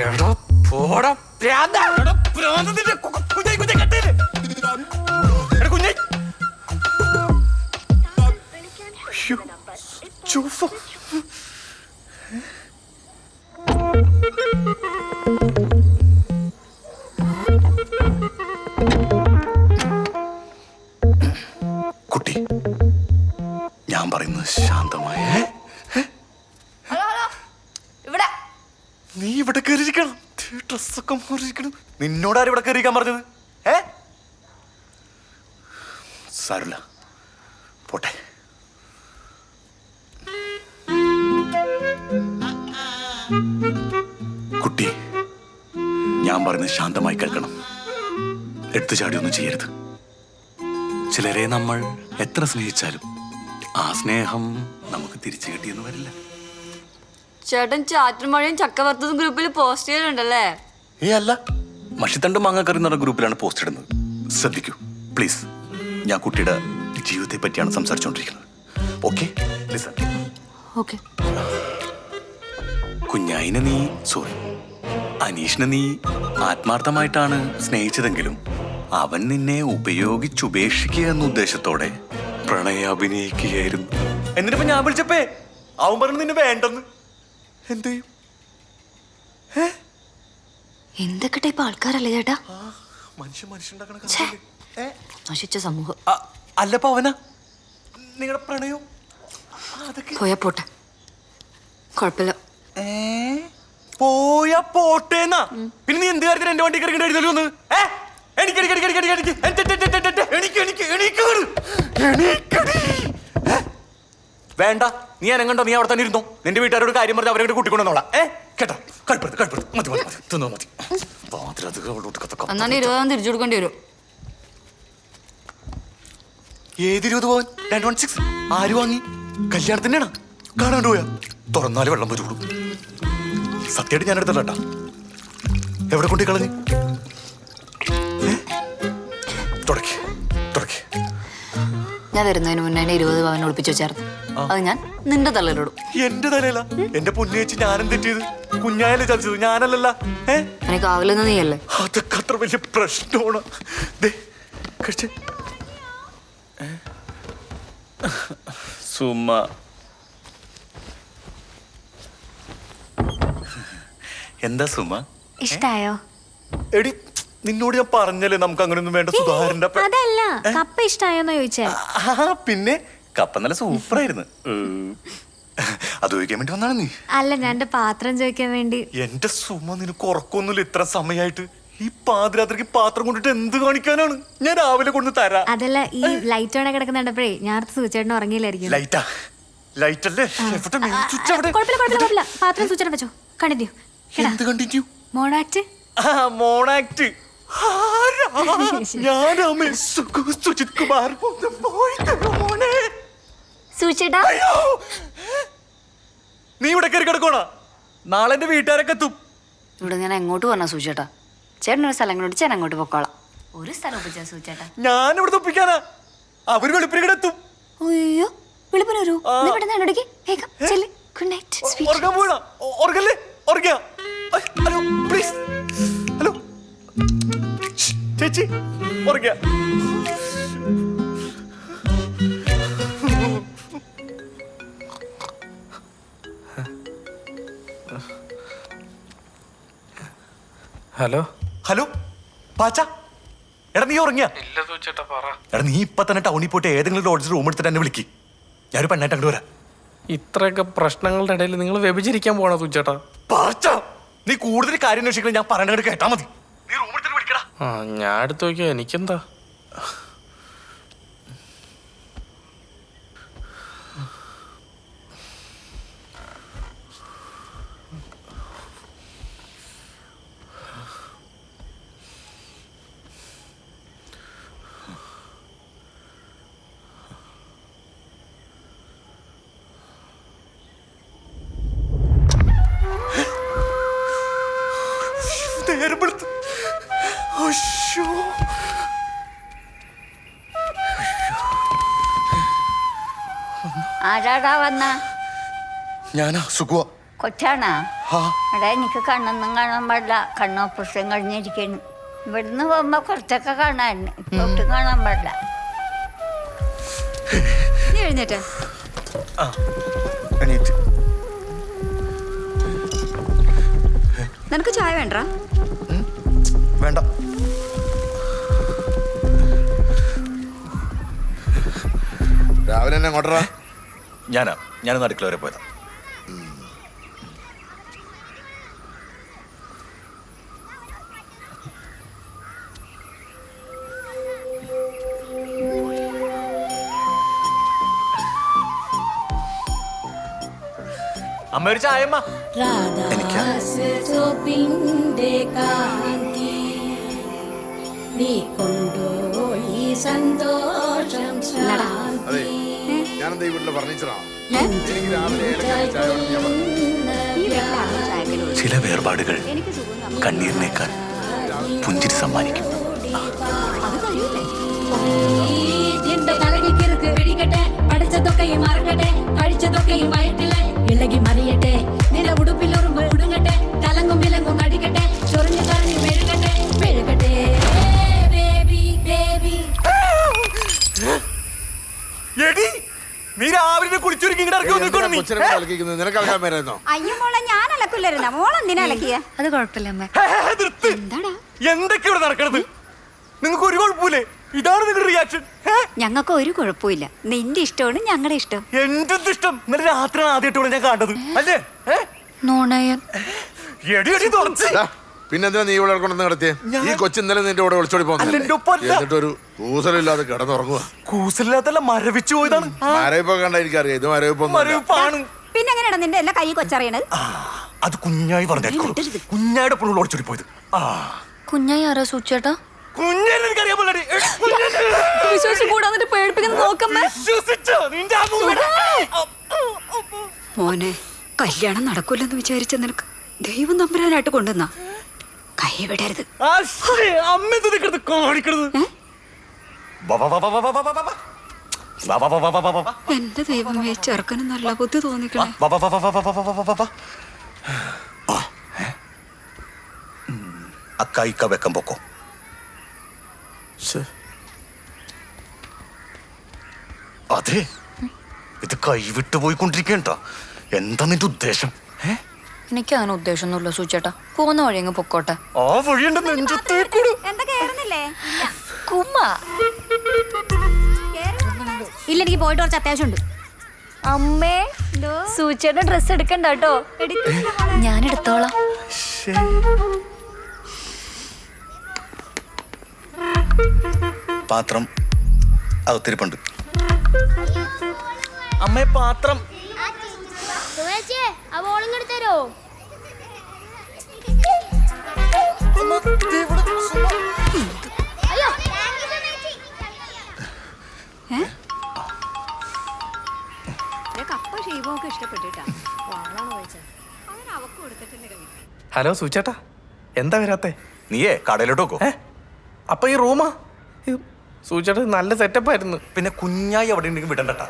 എടാ പോടാ പ്രാന്ത. എടാ പ്രാന്തത്തിന്റെ കുഞ്ഞായി കുഞ്ഞായി കട്ടേര്. എടാ കുഞ്ഞായി. അയ്യോ ചൂഫ. കുട്ടി ഞാൻ പറയുന്നത് ശാന്തമായ. നീ ഇവിടെ കയറിയിരിക്കണം. ഡ്രസ്സൊക്കെ മാറിയിരിക്കണം. നിന്നോടാരും ഇവിടെ കയറിയിരിക്കാൻ പറഞ്ഞത്? സാരമില്ല, പോട്ടെ. കുട്ടി ഞാൻ പറയുന്നത് ശാന്തമായി കേൾക്കണം. എടുത്തു ചാടിയൊന്നും ചെയ്യരുത്. ചിലരെ നമ്മൾ എത്ര സ്നേഹിച്ചാലും ആ സ്നേഹം നമുക്ക് തിരിച്ചു കിട്ടിയെന്ന് വരില്ല. ചേട്ടൻ ചാറ്റും മഴയും ചക്കവറുത്തതും ഗ്രൂപ്പിൽ പോസ്റ്റ് ചെയ്തിട്ടുണ്ടല്ലേ? അല്ല, മഷിത്തണ്ടും മാങ്ങക്കറി എന്ന് പറഞ്ഞ ഗ്രൂപ്പിലാണ് പോസ്റ്റ് ഇടുന്നത്. ശ്രദ്ധിക്കൂ പ്ലീസ്. ഞാൻ കുട്ടിയുടെ ജീവിതത്തെ പറ്റിയാണ് സംസാരിച്ചുകൊണ്ടിരിക്കുന്നത്. Okay listen. ഓക്കെ. കുഞ്ഞായിനെ നീ അനീഷിനെ നീ ആത്മാർത്ഥമായിട്ടാണ് സ്നേഹിച്ചതെങ്കിലും അവൻ നിന്നെ ഉപയോഗിച്ചുപേക്ഷിക്കുക എന്ന ഉദ്ദേശത്തോടെ പ്രണയം അഭിനയിക്കുകയായിരുന്നു. എന്നിട്ടിപ്പോ ഞാൻ വിളിച്ചപ്പേ അവൻ പറഞ്ഞു നിന്നെ വേണ്ടെന്ന്. എന്ത് ചെയ്യും? എന്തൊക്കെ ടൈപ്പ് ആൾക്കാരല്ലേ ചേട്ടാ? നശിച്ച സമൂഹം. അല്ലപ്പോ അവനാ നിങ്ങളുടെ പ്രണയം പോയാ പോട്ടെ, കുഴപ്പമില്ല. പോയാ പോട്ടേന്നാ? പിന്നെ നീ എന്ത് കാര്യത്തിന് എന്റെ വണ്ടി കയറി എഴുതല്ലോ ഒന്ന്? വേണ്ട, നീ അനങ്ങണ്ടോ? നീ അവിടെ തന്നെ ഇരുന്നോ. നിന്റെ വീട്ടുകാരോട് കാര്യം പറഞ്ഞ് അവരെ കൂട്ടിക്കൊണ്ടോളാം. കേട്ടോ? എന്നാ 20,000 തിരിച്ചു കൊടുക്കേണ്ടി വരും. ഏത് 20 പവൻ? 216 ആര് വാങ്ങി? കല്യാണത്തിനാണ് കാണാണ്ട് പോയാ? തുറന്നാല് വെള്ളം വരുള്ളൂ. സത്യമായിട്ട് ഞാൻ എടുത്തല്ല കേട്ടാ. എവിടെ കൊണ്ടു കളഞ്ഞ്? ഞാൻ വരുന്നതിന് മുന്നേ 20 പവൻ ഒളിപ്പിച്ചു വെച്ചായിരുന്നു. അത് ഞാൻ നിന്റെ തലയിലിടും. എന്റെ തലയില? എന്റെ പൊന്നേച്ചി, ഞാനും തെറ്റിയത്. കുഞ്ഞായല്ലേ ചതിച്ചത്, ഞാനല്ലല്ല. എനിക്ക് ആവില്ലെന്ന് നീയല്ലേ? അതൊക്കെ അത്ര വലിയ പ്രശ്നമാണ്. സുമ എന്താ സുമ? ഇഷ്ടായോ? എടി നിന്നോട് ഞാൻ പറഞ്ഞല്ലേ നമുക്ക് അങ്ങനെയൊന്നും വേണ്ട. സുധാകരന്റെ അതല്ല, കപ്പ ഇഷ്ടായോന്ന് ചോദിച്ചേ. പിന്നെ കപ്പ നല്ല സൂപ്പറായിരുന്നു. അത് ചോദിക്കാൻ വേണ്ടി വന്നാണ് നീ? അല്ല, ഞാൻ എന്റെ പാത്രം ചോദിക്കാൻ വേണ്ടി. എന്റെ സുമ, നിനക്ക് ഉറക്കൊന്നുമില്ല ഇത്ര സമയമായിട്ട്? ഈ പാതിരാത്രിക്ക് പാത്രം കൊണ്ടിട്ട് എന്ത് കാണിക്കാനാണ്? ഞാൻ രാവിലെ കൊണ്ട് തരാം. അതല്ല, ഈ ലൈറ്റ് ഓണ കിടക്കുന്നുണ്ടപ്പോഴേ ഞാൻ സൂചേട്ടൻ ഉറങ്ങിയില്ലായിരിക്കും. ലൈറ്റല്ലേ? പാത്രം സൂചന വെച്ചോ. കണ്ടിന്യൂ. എന്ത് കണ്ടിന്യൂ? മോണാക്ട്. മോണാക്ട്. സുജിത് കുമാർ. സൂചേട്ടാ, നീ ഇവിടെ കയറി കിടക്കോണ? നാളെ എന്റെ വീട്ടുകാരൊക്കെ എത്തും. ഇവിടെ ഞാൻ എങ്ങോട്ട് പറഞ്ഞ സൂചേട്ടാ? ചേട്ടനൊരു സ്ഥലം കൊണ്ട് ചേട്ടൻ അങ്ങോട്ട് പൊക്കോളാം. ഒരു സ്ഥലം ഒപ്പിച്ചാ സൂചേട്ടാ? ഞാൻ ഇവിടെ ഒപ്പിക്കാനാ? അവര് വെളുപ്പിന് ഇവിടെ എത്തും. അയ്യോ, വെളുപ്പിന് വരൂ. ഉറങ്ങാൻ പോയടാ. ഉറങ്ങല്ലേ? ഉറങ്ങിയാ? Hello please. ഹലോ ചേച്ചി, ഉറങ്ങിയാ? ഹലോ ഹലോ പാച്ച, എടാ നീ ഉറങ്ങിയാ? എടാ നീ ഇപ്പൊ തന്നെ ടൗണിൽ പോയിട്ട് ഏതെങ്കിലും ലോഡ്ജിൽ റൂം എടുത്തിട്ട് എന്നെ വിളിക്ക്. ഞാനൊരു പെണ്ണായിട്ട് അങ്ങോട്ട് വരാം. ഇത്രയൊക്കെ പ്രശ്നങ്ങളുടെ ഇടയിൽ നിങ്ങൾ വ്യഭിചരിക്കാൻ പോണോ സൂചേട്ടാ? പാച്ച, നീ കൂടുതൽ കാര്യം അന്വേഷിക്കണം. ഞാൻ പറഞ്ഞ കേട്ടാ മതി. നീ റൂം എടുത്തിട്ട് വിളിക്കടാ. ഞാൻ എടുത്ത് നോക്കിയാ എനിക്കെന്താ? ആരാടാ വന്ന? ഞാനാ സുഖുവ. കൊച്ചാണാ? എടാ എനിക്ക് കണ്ണൊന്നും കാണാൻ പാടില്ല, കണ്ണ് ഓപ്പറേഷൻ കഴിഞ്ഞിരിക്കുന്നു. ഇവിടുന്ന് പോകുമ്പോ കുറച്ചൊക്കെ കാണാൻ, ഇപ്പൊ ഒട്ടും കാണാൻ പാടില്ല. നീ എഴുന്നേറ്റ എണീറ്റ്. നിനക്ക് ചായ വേണ്ട? വേണ്ട. രാവിലെ എന്നെ കൊണ്ടറാ. ഞാനൊന്ന് അടുക്കള വരെ പോയതാ. അമ്മ ഒരു ചായമ്മ. അതെ, ഞാനെന്താ ഈ വീട്ടിലെ ഫർണിച്ചറാണോ? എനിക്ക് രാവിലെ ഏലക്കായ ചായ വേണം ഞാൻ പറഞ്ഞു. ചില വേർപാടുകൾ കണ്ണീരിനേക്കാൾ പുഞ്ചിരി സമ്മാനിക്കും. പഠിച്ചതൊക്കെയും മറക്കട്ടെ, കഴിച്ചതൊക്കെയും വയറ്റിലെ ഇളകി മറിയട്ടെ, നില ഉടുപ്പിലൊറുമ്പ് ഉടുങ്ങട്ടെ, തലങ്ങും വിലങ്ങും കടിക്കട്ടെ, ചൊറിഞ്ഞു കറങ്ങി മെഴുകട്ടെ മെഴുകട്ടെ. നീ രാവിലെ കുളിച്ചൊരുക്കി കൊച്ചിനെ കളിക്കുന്നത് നിനക്ക് കളിക്കാൻ മേലായിരുന്നോ? അയ്യോ മോളെ, ഞാൻ അലക്കില്ലായിരുന്ന മോളെന്തിനാ അലക്കിയ? അത് കുഴപ്പമില്ല അമ്മ. എന്തൊക്കെ ഇവിടെ നടക്കണത്? നിങ്ങൾക്ക് ഒരു കുഴപ്പമില്ലേ? ഇതാണ് നിങ്ങളുടെ റിയാക്ഷൻ? ഞങ്ങൾക്ക് ഒരു കുഴപ്പമില്ല. നിന്റെ ഇഷ്ടമാണ് ഞങ്ങളുടെ ഇഷ്ടം. എന്റെ ഇഷ്ടം. ഇന്നലെ രാത്രി ആദ്യമായിട്ടാണ് ഞാൻ കണ്ടത് അല്ലേ? നോണയൻ. പിന്നെന്തിനാ നീ ഇവിടെ കൊണ്ടുവന്ന് കിടത്തിയേ? ഈ കൊച്ചു ഇന്നലെ നിന്റെ കൂടെ വിളിച്ചോടി പോകുന്നില്ല, എന്നിട്ടൊരു കൂസലില്ലാതെ കിടന്നുറങ്ങുക. കൂസലില്ലാത്തല്ല, മരവിച്ചു പോയതാണ്. മരവിപ്പൊക്കെ കണ്ടാ എനിക്കറിയാം, ഇത് മരവിപ്പൊന്നും. പിന്നെ എങ്ങനെയാണ് നിന്റെ എല്ലാ കൈ കൊച്ചറിയണത്? അത് കുഞ്ഞായി പറഞ്ഞായിരിക്കും. കുഞ്ഞായുടെ പുള്ള ഓടിച്ചോടി പോയത്. കുഞ്ഞായി ആരാ സൂചേട്ടാ? കുഞ്ഞായി എനിക്കറിയാൻ പാടില്ല. വിശ്വാസം കൂടാന്നിട്ട് പേടിപ്പിക്കുന്ന നോക്കമ്മേ. മോനെ, കല്യാണം നടക്കൂലെന്ന് വിചാരിച്ച നിനക്ക് ദൈവം നമ്പരാനായിട്ട് കൊണ്ടുവന്ന കൈ വിടരുത്. എന്റെ ദൈവമേ, ചെറുക്കന് നല്ല ബുദ്ധി തോന്നിക്കണേ. അക്കായിക്ക വെക്കം പൊക്കോ. അതെ, ഇത് കൈവിട്ട് പോയിക്കൊണ്ടിരിക്കണ്ട. എന്താ നിന്റെ ഉദ്ദേശം? എനിക്ക് അങ്ങനെ ഉദ്ദേശമൊന്നുമില്ല സൂചേട്ടാ. പോകുന്ന വഴി അങ്ങ് പൊക്കോട്ടെ. ആ വഴിയുണ്ട് നെഞ്ചത്തേക്കൂട്. എന്താ കേറുന്നില്ലേ? കുമ്മ. ഇല്ല, എനിക്ക് പോയിട്ട് കുറച്ച് അത്യാവശ്യമുണ്ട്. അമ്മേ, സൂചേട്ട ഡ്രസ് എടുക്കണ്ട കേട്ടോ. ഞാൻ എടുത്തോളാം. പാത്രം അകത്തിരിപ്പുണ്ട്. അമ്മേ, പാത്രം. ഹലോ സൂചേട്ടാ, എന്താ വരാത്തെ? നീയേ കടയിലോട്ട് നോക്കോ. അപ്പൊ ഈ റൂമാ? സൂചേട്ടാ നല്ല സെറ്റപ്പ് ആയിരുന്നു. പിന്നെ കുഞ്ഞായി അവിടെ ഉണ്ടെങ്കിൽ വിടണ്ടട്ടാ.